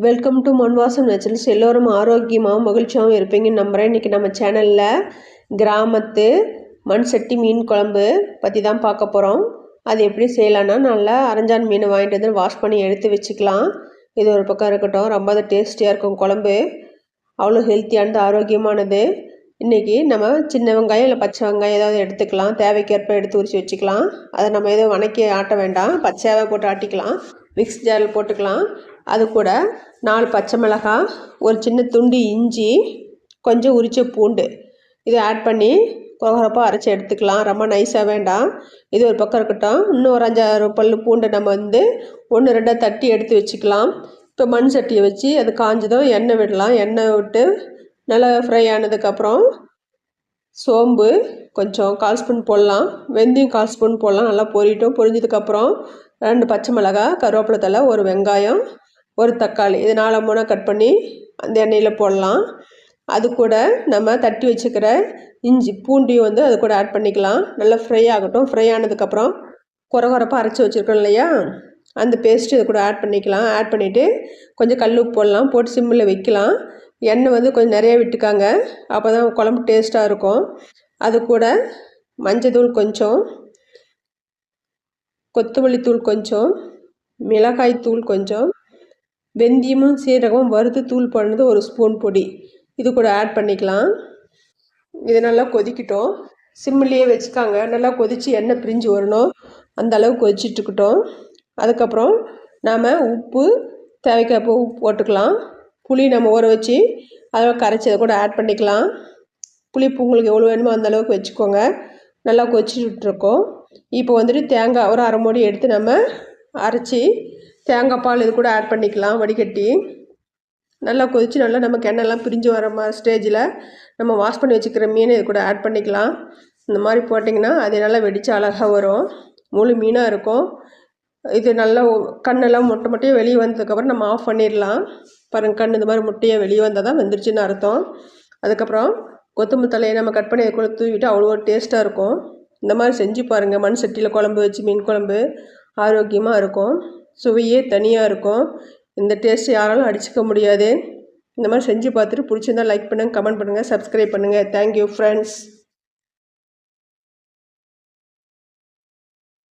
Welcome to Manvasan naturals. எல்லோரும் ஆரோக்கியமாகவும் மகிழ்ச்சியாகவும் இருப்பீங்கன்னு நம்புகிறேன். இன்றைக்கி நம்ம சேனலில் கிராமத்து மண் சட்டி மீன் குழம்பு பற்றி தான் பார்க்க போகிறோம். அது எப்படி செய்யலான்னா, நல்லா அரஞ்சான் மீனை வாங்கிட்டு வந்து வாஷ் பண்ணி எடுத்து வச்சுக்கலாம். இது ஒரு பக்கம் இருக்கட்டும். ரொம்ப அது டேஸ்டியாக இருக்கும் குழம்பு. அவ்வளோ ஹெல்த்தியானது, ஆரோக்கியமானது. இன்றைக்கி நம்ம சின்ன வெங்காயம் இல்லை பச்சை வெங்காயம் ஏதாவது எடுத்துக்கலாம். தேவைக்கேற்ப எடுத்து உரித்து வச்சுக்கலாம். அதை நம்ம எதுவும் வணக்கி ஆட்ட வேண்டாம், பச்சையாகவே போட்டு ஆட்டிக்கலாம். மிக்ஸ் ஜாரில் போட்டுக்கலாம். அது கூட 4 பச்சை மிளகாய், ஒரு சின்ன துண்டு இஞ்சி, கொஞ்சம் உரிச்ச பூண்டு இதை ஆட் பண்ணி கொரகொரப்பாக அரைச்சி எடுத்துக்கலாம். ரொம்ப நைஸாக வேண்டாம். இது ஒரு பக்கம் இருக்கட்டும். இன்னும் ஒரு 5-6 பல் பூண்டை நம்ம வந்து 1-2 தட்டி எடுத்து வச்சுக்கலாம். இப்போ மண் சட்டியை வச்சு அது காஞ்சதும் எண்ணெய் விடலாம். எண்ணெய் விட்டு நல்லா ஃப்ரை ஆனதுக்கப்புறம் சோம்பு கொஞ்சம் 1/4 ஸ்பூன் போடலாம். வெந்தயம் 1/4 ஸ்பூன் போடலாம். நல்லா பொரியட்டும். பொரிஞ்சதுக்கப்புறம் 2 பச்சை மிளகாய், கருவேப்பிலை தழை, ஒரு வெங்காயம், ஒரு தக்காளி இது 4-3 கட் பண்ணி அந்த எண்ணெயில் போடலாம். அது கூட நம்ம தட்டி வச்சுக்கிற இஞ்சி பூண்டையும் வந்து அது கூட ஆட் பண்ணிக்கலாம். நல்லா ஃப்ரை ஆகட்டும். ஃப்ரை ஆனதுக்கப்புறம் கொரகொரப்பாக அரைச்சி வச்சுருக்கோம் இல்லையா, அந்த பேஸ்ட்டு இது கூட ஆட் பண்ணிக்கலாம். ஆட் பண்ணிவிட்டு கொஞ்சம் கல் உப்பு போடலாம். போட்டு சிம்மில் வைக்கலாம். எண்ணெய் வந்து கொஞ்சம் நிறைய விட்டுக்காங்க, அப்போ தான் குழம்பு டேஸ்ட்டாக இருக்கும். அது கூட மஞ்சத்தூள் கொஞ்சம், கொத்தமல்லி தூள் கொஞ்சம், மிளகாய் தூள் கொஞ்சம், வெந்தயமும் சீரகமும் வறுத்து தூள் பண்ணது 1 ஸ்பூன் பொடி இது கூட ஆட் பண்ணிக்கலாம். இது நல்லா கொதிக்கட்டும். சிம்மிலேயே வச்சுக்காங்க. நல்லா கொதித்து எண்ணெய் பிரிஞ்சு வரணும். அந்த அளவுக்கு கொதிச்சிட்ருக்கட்டும். அதுக்கப்புறம் நாம் உப்பு தேவைக்கப்போ உப்பு போட்டுக்கலாம். புளி நம்ம ஊற வச்சு அதில் கரைச்சி அதை கூட ஆட் பண்ணிக்கலாம். புளிப்பு உங்களுக்கு எவ்வளோ வேணுமோ அந்த அளவுக்கு வச்சுக்கோங்க. நல்லா கொதிச்சுட்ருக்கோம். இப்போ வந்துட்டு தேங்காய் ஒரு அரை மூடி எடுத்து நம்ம அரைச்சி தேங்காய் பால் இது கூட ஆட் பண்ணிக்கலாம். வடிகட்டி நல்லா கொதித்து நல்லா நமக்கு எண்ணெய்லாம் பிரிஞ்சு வர மாதிரி ஸ்டேஜில் நம்ம வாஷ் பண்ணி வச்சுக்கிற மீனை இது கூட ஆட் பண்ணிக்கலாம். இந்த மாதிரி போட்டிங்கன்னா அது நல்லா வெடித்து அழகாக வரும். முழு மீனாக இருக்கும். இது நல்லா கண்ணெல்லாம் முட்டையாக வெளியே வந்ததுக்கப்புறம் நம்ம ஆஃப் பண்ணிடலாம். பாருங்கள், கண் இந்த மாதிரி முட்டையாக வெளியே வந்தால் தான் வெந்துருச்சுன்னு அர்த்தம். அதுக்கப்புறம் கொத்தமல்லி தலையை நம்ம கட் பண்ணி அதை கூட தூவிட்டு அவ்வளோ டேஸ்ட்டாக இருக்கும். இந்த மாதிரி செஞ்சு பாருங்கள். மண் சட்டியில் குழம்பு வச்சு மீன் குழம்பு ஆரோக்கியமாக இருக்கும். சுவையே தனியாக இருக்கும். இந்த டேஸ்ட் யாராலும் அடிச்சுக்க முடியாது. இந்த மாதிரி செஞ்சு பார்த்துட்டு பிடிச்சிருந்தால் லைக் பண்ணுங்கள், கமெண்ட் பண்ணுங்கள், சப்ஸ்கிரைப் பண்ணுங்கள். Thank you friends.